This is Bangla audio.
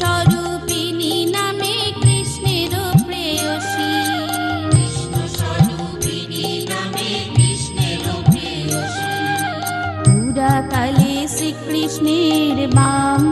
স্বরূপিণী নামে কৃষ্ণের প্রেয়সী। কৃষ্ণ স্বরূপিণী নামে কৃষ্ণের প্রেয়সী। পুরাকালে শ্রীকৃষ্ণের বাম